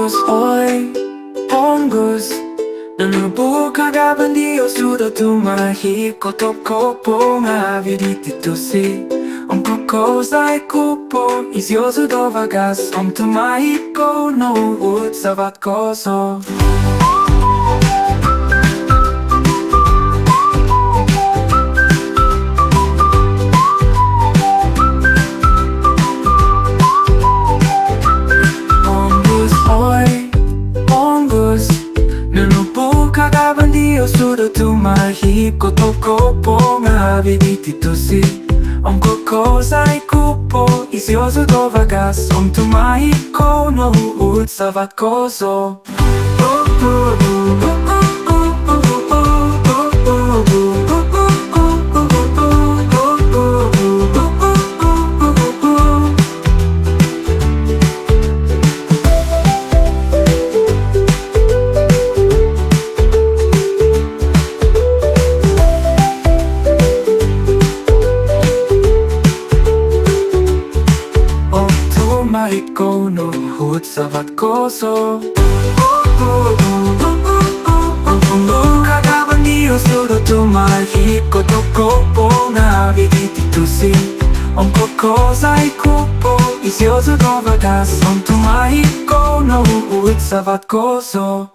Ongus, oi, ongus. Nalubog kagaban di osudo tumahip kotok kopo nga vidititusi. Om kokosai kupo isyozu do vagas. Om tumahip ko no ud savat koso. Sudah tumahip kotok kopo nga vidititusi. Om kokosai kupo isyozu do vagas. Om tumahip ko no ud savat koso. Ikaw no hud savat koso. Kagaban di osudo tumahip kotok kopo nga vidititusi. Om kokosai kupo isyozu do vagas. Om tumahip ko no hud savat koso.